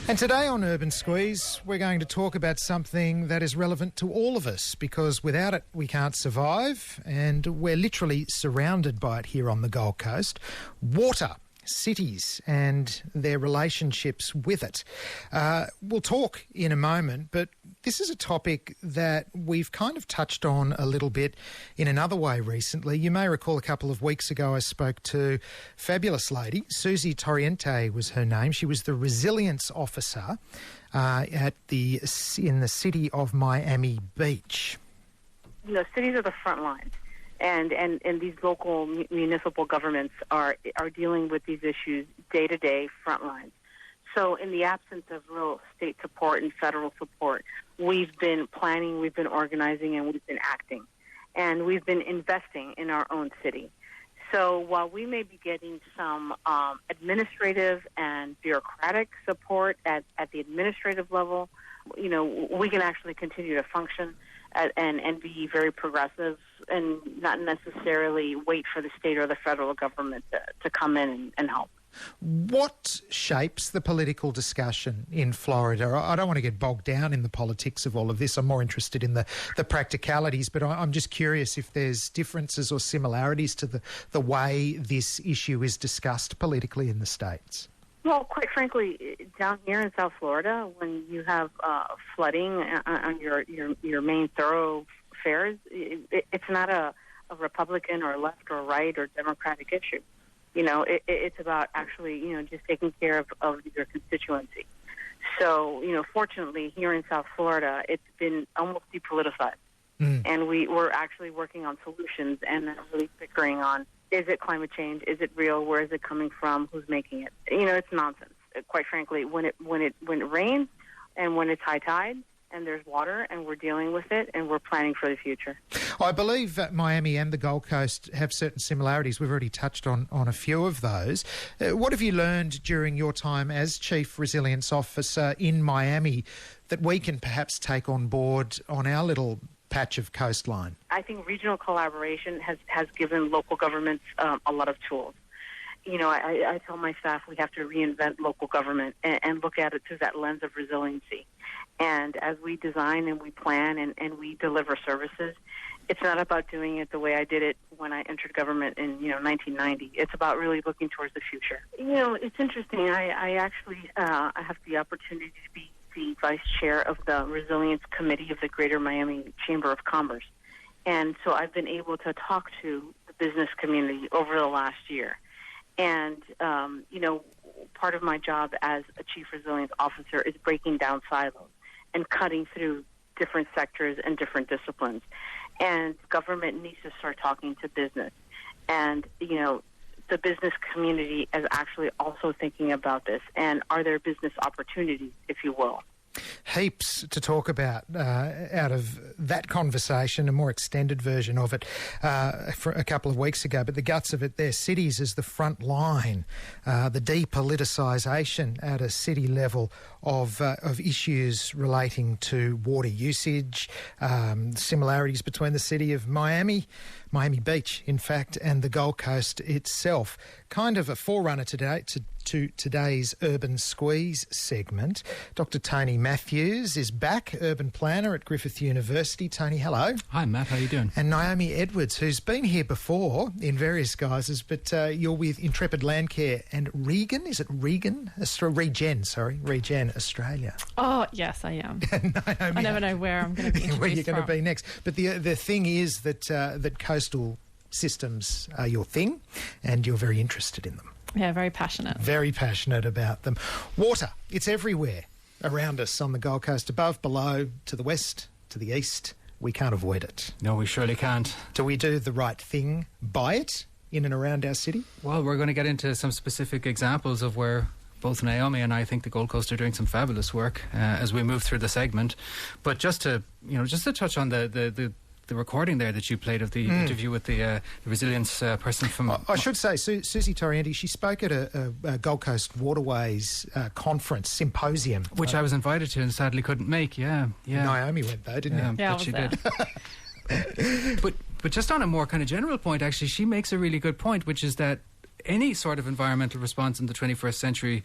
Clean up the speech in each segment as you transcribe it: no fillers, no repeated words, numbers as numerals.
And today on Urban Squeeze, we're going to talk about something that is relevant to all of us, because without it we can't survive, and we're literally surrounded by it here on the Gold Coast. Water. Cities and their relationships with it. We'll talk in a moment, but this is a topic that we've kind of touched on a little bit in another way recently. You may recall a couple of weeks ago I spoke to a fabulous lady, Susie Torriente was her name. She was the resilience officer in the city of Miami Beach. You know, cities are the front lines. And these local municipal governments are dealing with these issues day to day, front lines. So in the absence of real state support and federal support, we've been planning, we've been organizing, and we've been acting. And we've been investing in our own city. So while we may be getting some administrative and bureaucratic support at the administrative level, you know, we can actually continue to function and be very progressive and not necessarily wait for the state or the federal government to come in and help. What shapes the political discussion in Florida? I don't want to get bogged down in the politics of all of this. I'm more interested in the practicalities, but I'm just curious if there's differences or similarities to the way this issue is discussed politically in the States. Well, quite frankly, down here in South Florida, when you have flooding on your main thoroughfares, it's not a Republican or left or right or Democratic issue. You know, it's about actually, you know, just taking care of your constituency. So, you know, fortunately, here in South Florida, it's been almost depoliticized. And we're actually working on solutions and really bickering on, is it climate change? Is it real? Where is it coming from? Who's making it? You know, it's nonsense. Quite frankly, when it rains and when it's high tide and there's water and we're dealing with it and we're planning for the future. I believe that Miami and the Gold Coast have certain similarities. We've already touched on a few of those. What have you learned during your time as Chief Resilience Officer in Miami that we can perhaps take on board on our little patch of coastline? I think regional collaboration has given local governments a lot of tools. You know, I tell my staff we have to reinvent local government and look at it through that lens of resiliency. And as we design and we plan and we deliver services, it's not about doing it the way I did it when I entered government in, 1990. It's about really looking towards the future. You know, it's interesting. I actually I have the opportunity to be the vice chair of the Resilience Committee of the Greater Miami Chamber of Commerce. And so I've been able to talk to the business community over the last year. And, part of my job as a Chief Resilience Officer is breaking down silos and cutting through different sectors and different disciplines. And government needs to start talking to business. And, the business community is actually also thinking about this. And are there business opportunities, if you will? Heaps to talk about out of that conversation, a more extended version of it for a couple of weeks ago. But the guts of it there, cities as the front line, the depoliticisation at a city level of issues relating to water usage, similarities between the city of Miami Beach, in fact, and the Gold Coast itself. Kind of a forerunner today to today's Urban Squeeze segment. Dr. Tony Matthews is back, urban planner at Griffith University. Tony, hello. Hi, Matt. How are you doing? And Naomi Edwards, who's been here before in various guises, but you're with Intrepid Landcare and Regen. Is it Regen? Regen Australia. Oh, yes, I am. Naomi, I never know where I'm going to be where you're going to from. be next. But the thing is that coastal systems are your thing and you're very interested in them. Yeah, very passionate. Very passionate about them. Water, it's everywhere around us on the Gold Coast, above, below, to the west, to the east. We can't avoid it. No, we surely can't. Do we do the right thing by it in and around our city? Well, we're going to get into some specific examples of where both Naomi and I think the Gold Coast are doing some fabulous work as we move through the segment. But just to touch on the recording there that you played of the interview with the resilience person from... I should say, Susie Torriente, she spoke at a Gold Coast Waterways conference, symposium. Which I was invited to and sadly couldn't make, yeah. Naomi went though, didn't you? Yeah, but she did. But just on a more kind of general point, actually, she makes a really good point, which is that any sort of environmental response in the 21st century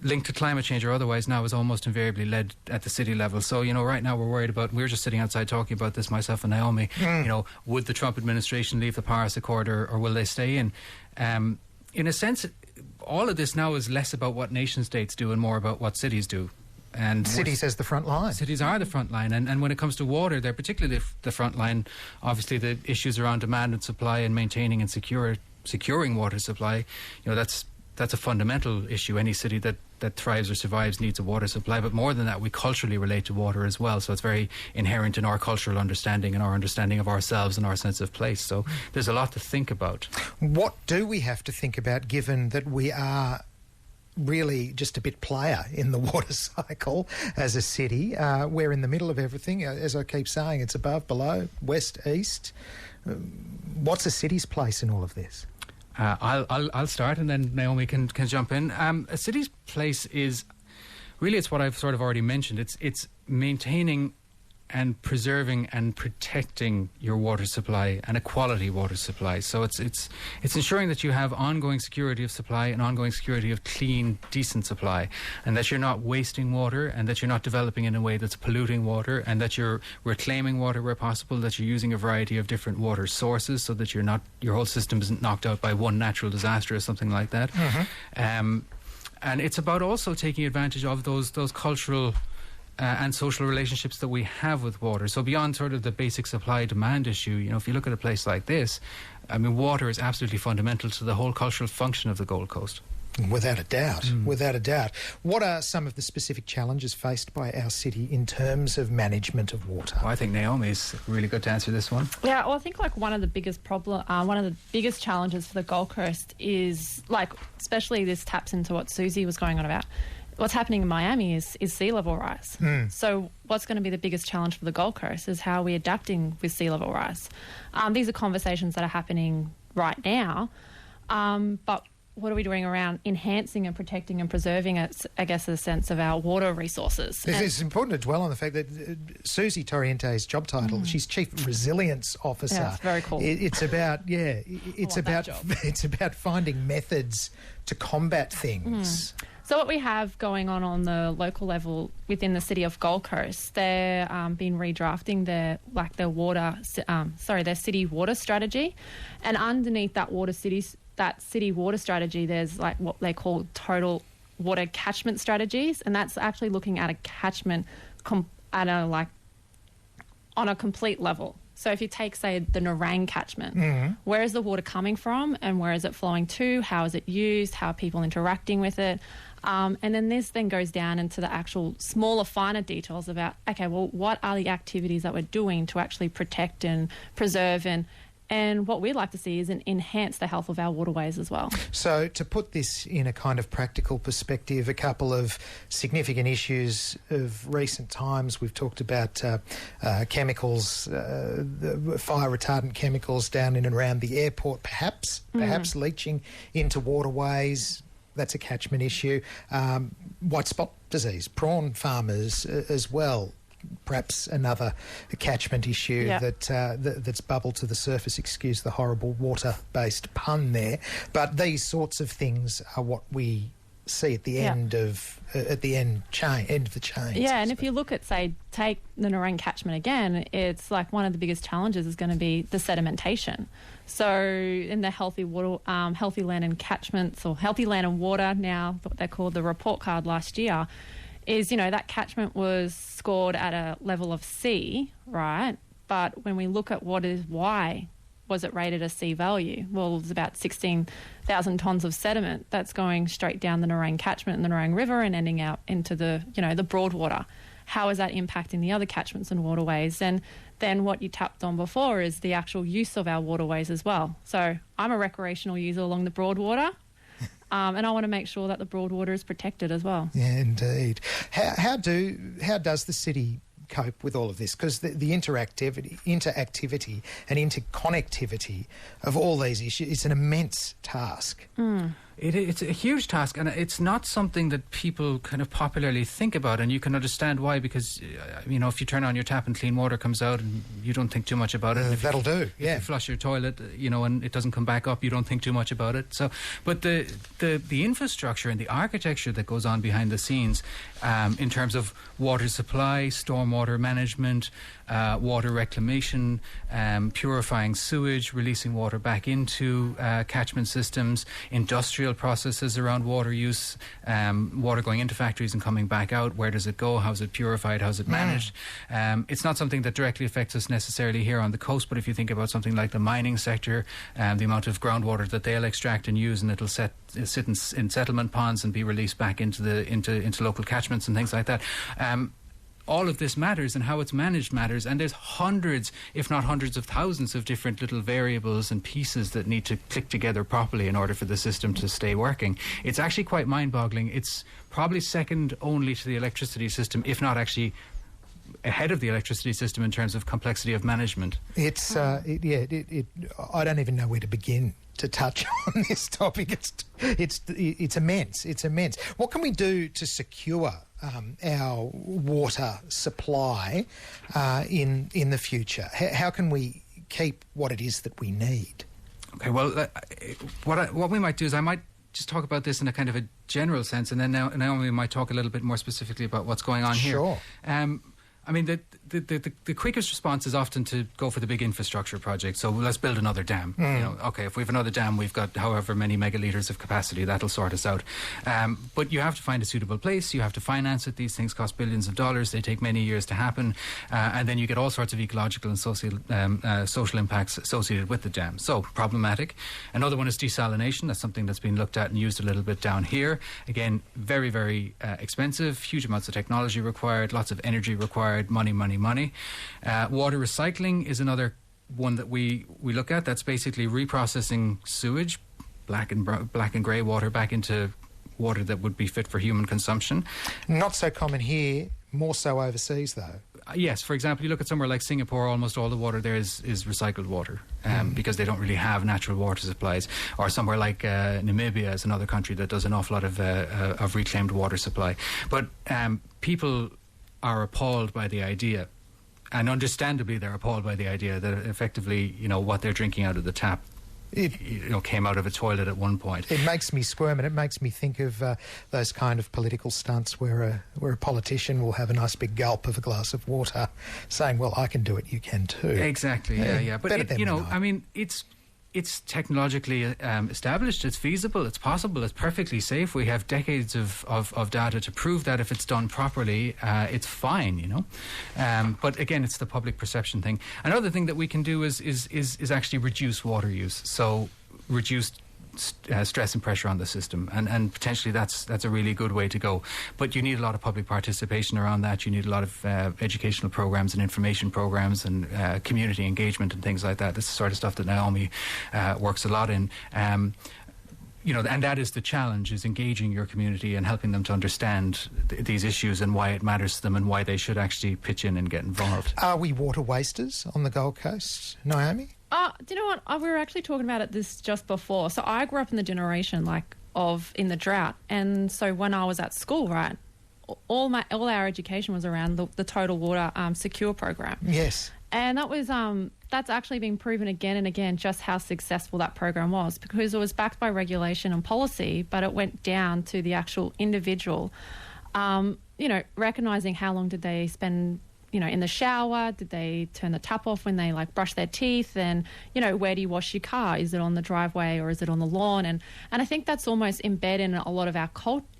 linked to climate change or otherwise now is almost invariably led at the city level. So, right now we're worried about, we're just sitting outside talking about this, myself and Naomi, would the Trump administration leave the Paris Accord or will they stay in? In a sense, all of this now is less about what nation states do and more about what cities do. And cities as the front line. Cities are the front line. And when it comes to water, they're particularly the front line. Obviously, the issues around demand and supply and maintaining and securing water supply, that's a fundamental issue. Any city that thrives or survives needs a water supply. But more than that, we culturally relate to water as well. So it's very inherent in our cultural understanding and our understanding of ourselves and our sense of place. So there's a lot to think about. What do we have to think about, given that we are really just a bit player in the water cycle as a city? We're in the middle of everything. As I keep saying, it's above, below, west, east. What's a city's place in all of this? I'll start, and then Naomi can jump in. A city's place is really, it's what I've sort of already mentioned. It's maintaining and preserving and protecting your water supply and a quality water supply. So it's ensuring that you have ongoing security of supply and ongoing security of clean, decent supply, and that you're not wasting water, and that you're not developing in a way that's polluting water, and that you're reclaiming water where possible, that you're using a variety of different water sources so that your whole system isn't knocked out by one natural disaster or something like that. And it's about also taking advantage of those cultural and social relationships that we have with water. So beyond sort of the basic supply-demand issue, if you look at a place like this, water is absolutely fundamental to the whole cultural function of the Gold Coast. Without a doubt, without a doubt. What are some of the specific challenges faced by our city in terms of management of water? Well, I think Naomi's really good to answer this one. Yeah, well, I think one of the biggest challenges for the Gold Coast is, especially this taps into what Susie was going on about. What's happening in Miami is sea level rise. So what's going to be the biggest challenge for the Gold Coast is how we're adapting with sea level rise. These are conversations that are happening right now, but what are we doing around enhancing and protecting and preserving, the sense of our water resources? It's important to dwell on the fact that Susie Torriente's job title, she's Chief Resilience Officer. Yeah, it's very cool. It's about finding methods to combat things. So what we have going on the local level within the city of Gold Coast, they're been redrafting their city water strategy, and underneath that city water strategy, there's what they call total water catchment strategies, and that's actually looking at a catchment on a complete level. So if you take, say, the Nerang catchment, where is the water coming from and where is it flowing to? How is it used? How are people interacting with it? And then this then goes down into the actual smaller, finer details about, what are the activities that we're doing to actually protect and preserve and what we'd like to see is enhance the health of our waterways as well. So to put this in a kind of practical perspective, a couple of significant issues of recent times, we've talked about chemicals, fire retardant chemicals down in and around the airport, perhaps leaching into waterways. That's a catchment issue. White spot disease, prawn farmers as well. Perhaps another catchment issue that's bubbled to the surface. Excuse the horrible water-based pun there, but these sorts of things are what we see at the end of the end of the chain. Yeah, and if you look at, say, take the Nerang catchment again, it's one of the biggest challenges is going to be the sedimentation. So in the healthy land and catchments, or healthy land and water now, what they called the report card last year, is, that catchment was scored at a level of C, right? But when we look at why was it rated a C value? Well, it was about 16,000 tonnes of sediment that's going straight down the Nerang catchment and the Nerang River and ending out into the Broadwater. How is that impacting the other catchments and waterways? And then what you tapped on before is the actual use of our waterways as well. So I'm a recreational user along the Broadwater. And I want to make sure that the Broadwater is protected as well. Yeah, indeed. How does the city cope with all of this? Because the interactivity and interconnectivity of all these issues, it's an immense task. It's a huge task, and it's not something that people kind of popularly think about, and you can understand why, because, if you turn on your tap and clean water comes out and you don't think too much about it. That'll do, yeah. If you flush your toilet, and it doesn't come back up, you don't think too much about it. So, but the infrastructure and the architecture that goes on behind the scenes in terms of water supply, stormwater management, water reclamation, purifying sewage, releasing water back into catchment systems, industrial processes around water use, water going into factories and coming back out. Where does it go? How's it purified? How's it managed? It's not something that directly affects us necessarily here on the coast, but if you think about something like the mining sector, the amount of groundwater that they'll extract and use, and it'll sit in settlement ponds and be released back into local catchments and things like that. All of this matters, and how it's managed matters, and there's hundreds, if not hundreds of thousands of different little variables and pieces that need to click together properly in order for the system to stay working. It's actually quite mind-boggling. It's probably second only to the electricity system, if not actually ahead of the electricity system in terms of complexity of management. It's I don't even know where to begin to touch on this topic. It's immense. It's immense. What can we do to secure our water supply in the future? How can we keep what it is that we need? Okay, well, what we might do is I might just talk about this in a kind of a general sense, and then Naomi might talk a little bit more specifically about what's going on here. Sure. The quickest response is often to go for the big infrastructure project. So let's build another dam. If we have another dam, we've got however many megalitres of capacity. That'll sort us out. But you have to find a suitable place. You have to finance it. These things cost billions of dollars. They take many years to happen. And then you get all sorts of ecological and social impacts associated with the dam. So problematic. Another one is desalination. That's something that's been looked at and used a little bit down here. Again, very, very expensive. Huge amounts of technology required. Lots of energy required. Money. Water recycling is another one that we look at. That's basically reprocessing sewage, black and grey water, back into water that would be fit for human consumption. Not so common here, more so overseas though. Yes, for example, you look at somewhere like Singapore, almost all the water there is recycled water because they don't really have natural water supplies. Or somewhere like Namibia is another country that does an awful lot of reclaimed water supply. But people are appalled by the idea, and understandably they're appalled by the idea that effectively, what they're drinking out of the tap came out of a toilet at one point. It makes me squirm, and it makes me think of those kind of political stunts where a politician will have a nice big gulp of a glass of water saying, well, I can do it, you can too. Exactly, yeah. But it's technologically established, it's feasible, it's possible, it's perfectly safe. We have decades of data to prove that if it's done properly, it's fine, But again, it's the public perception thing. Another thing that we can do is actually reduce water use. So reduce stress and pressure on the system, and potentially that's a really good way to go. But you need a lot of public participation around that. You need a lot of educational programs and information programs and community engagement and things like that. This is the sort of stuff that Naomi works a lot in. And that is the challenge, is engaging your community and helping them to understand these issues and why it matters to them and why they should actually pitch in and get involved. Are we water wasters on the Gold Coast, Naomi? Do you know what? We were actually talking about this just before. So I grew up in the generation in the drought, and so when I was at school, right, all our education was around the Total Water Secure program. Yes, and that was that's actually been proven again and again just how successful that program was, because it was backed by regulation and policy, but it went down to the actual individual. Recognising how long did they spend in the shower? Did they turn the tap off when they brush their teeth? And, where do you wash your car? Is it on the driveway or is it on the lawn? And I think that's almost embedded in a lot of our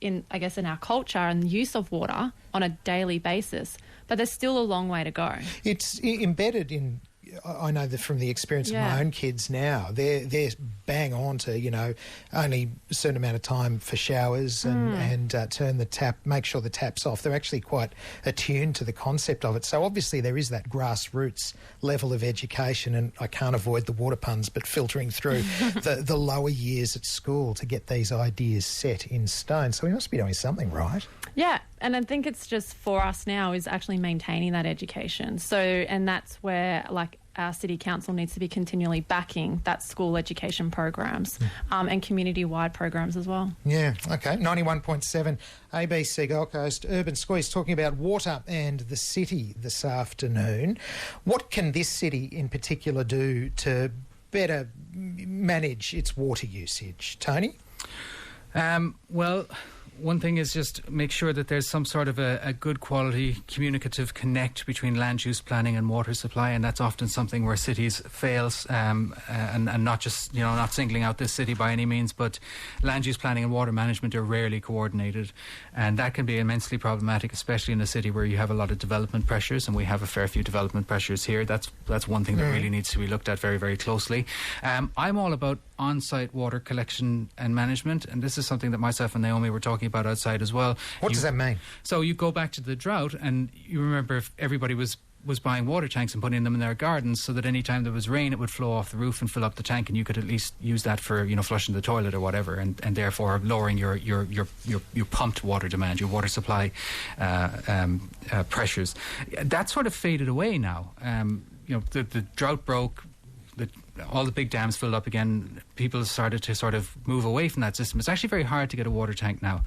in our culture and the use of water on a daily basis. But there's still a long way to go. It's embedded in, I know that from the experience of my own kids now, they're bang on to, only a certain amount of time for showers and turn the tap, make sure the tap's off. They're actually quite attuned to the concept of it. So obviously there is that grassroots level of education, and I can't avoid the water puns, but filtering through the lower years at school to get these ideas set in stone. So we must be doing something right. Yeah, and I think it's just for us now is actually maintaining that education. So, and that's where our City Council needs to be continually backing that school education programs and community-wide programs as well. Yeah, okay. 91.7 ABC Gold Coast Urban Squeeze talking about water and the city this afternoon. What can this city in particular do to better manage its water usage? Tony? Well, one thing is just make sure that there's some sort of a good quality communicative connect between land use planning and water supply, and that's often something where cities fails, and not just, not singling out this city by any means, but land use planning and water management are rarely coordinated, and that can be immensely problematic, especially in a city where you have a lot of development pressures, and we have a fair few development pressures here. That's one thing that really needs to be looked at very, very closely. I'm all about on-site water collection and management, and this is something that myself and Naomi were talking about outside as well. What does that mean? So you go back to the drought, and you remember if everybody was buying water tanks and putting them in their gardens, so that any time there was rain it would flow off the roof and fill up the tank, and you could at least use that for flushing the toilet or whatever, and therefore lowering your pumped water demand, your water supply pressures. That sort of faded away now. The drought broke. All the big dams filled up again. People started to sort of move away from that system. It's actually very hard to get a water tank now,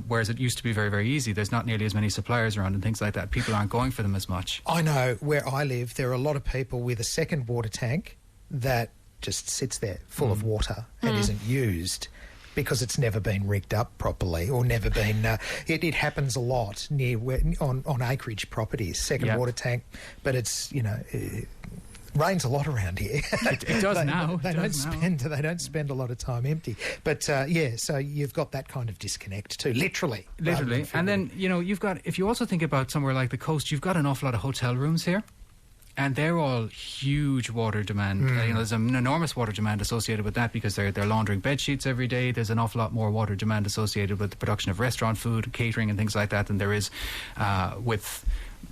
whereas it used to be very, very easy. There's not nearly as many suppliers around and things like that. People aren't going for them as much. I know where I live, there are a lot of people with a second water tank that just sits there full of water and isn't used because it's never been rigged up properly or never been... it happens a lot on acreage properties, second water tank, but it's, rains a lot around here. It does now. They don't spend a lot of time empty. But so you've got that kind of disconnect too, literally. And then you've got, if you also think about somewhere like the coast, you've got an awful lot of hotel rooms here. And they're all huge water demand. There's an enormous water demand associated with that because they're laundering bed sheets every day. There's an awful lot more water demand associated with the production of restaurant food, catering and things like that than there is with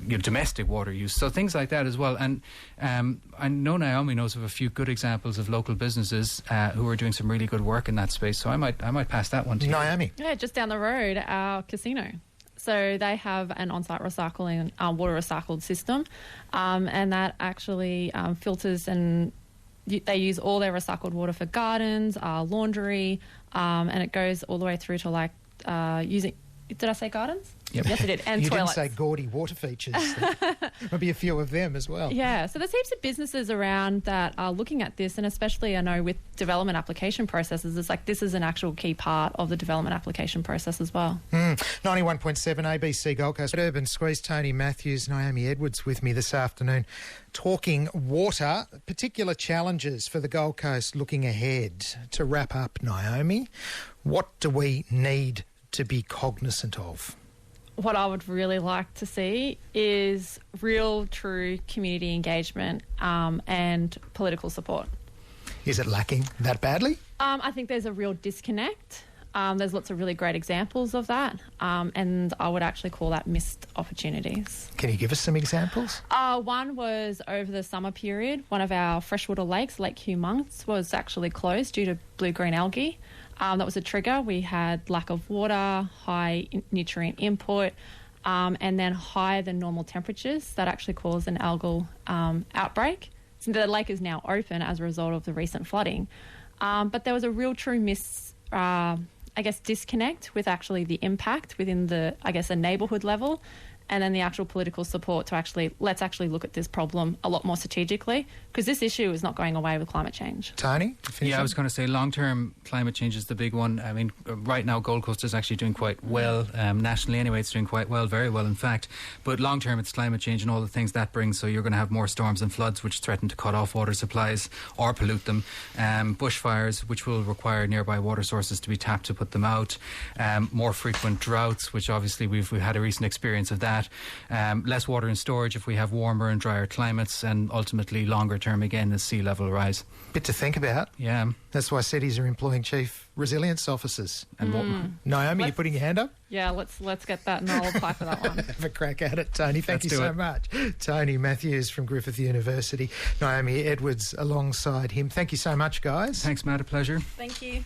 domestic water use. So things like that as well. And I know Naomi knows of a few good examples of local businesses who are doing some really good work in that space. So I might pass that one to Naomi. Yeah, just down the road, our casino. So they have an on-site recycling water recycled system, and that actually filters, and they use all their recycled water for gardens, laundry, and it goes all the way through to using. Did I say gardens? Yep. Yes, I did. And you toilets. didn't say gaudy water features. There'll be a few of them as well. Yeah, so there's heaps of businesses around that are looking at this, and especially I know with development application processes, it's like this is an actual key part of the development application process as well. 91.7 ABC Gold Coast Urban Squeeze. Tony Matthews, Naomi Edwards with me this afternoon talking water, particular challenges for the Gold Coast looking ahead. To wrap up, Naomi, what do we need to be cognisant of? What I would really like to see is real, true community engagement and political support. Is it lacking that badly? I think there's a real disconnect. There's lots of really great examples of that, and I would actually call that missed opportunities. Can you give us some examples? One was over the summer period. One of our freshwater lakes, Lake Hugh Monks, was actually closed due to blue-green algae. That was a trigger. We had lack of water, high nutrient input, and then higher than normal temperatures that actually caused an algal outbreak. So the lake is now open as a result of the recent flooding. But there was a real true disconnect with actually the impact within a neighbourhood level, and then the actual political support to let's look at this problem a lot more strategically, because this issue is not going away with climate change. Tony? Yeah, I was going to say long-term climate change is the big one. I mean, right now Gold Coast is actually doing quite well. Nationally anyway, it's doing quite well, very well in fact. But long-term it's climate change and all the things that brings. So you're going to have more storms and floods which threaten to cut off water supplies or pollute them. Bushfires which will require nearby water sources to be tapped to put them out. More frequent droughts, which obviously we've had a recent experience of that. Less water in storage if we have warmer and drier climates, and ultimately longer term again as sea level rise. Bit to think about. Yeah. That's why cities are employing chief resilience officers. And Naomi, you putting your hand up? Yeah, let's get that and I'll apply for that one. Have a crack at it, Tony. Thank you Let's do so it. much. Tony Matthews from Griffith University, Naomi Edwards alongside him. Thank you so much, guys. Thanks, Matt. A pleasure. Thank you.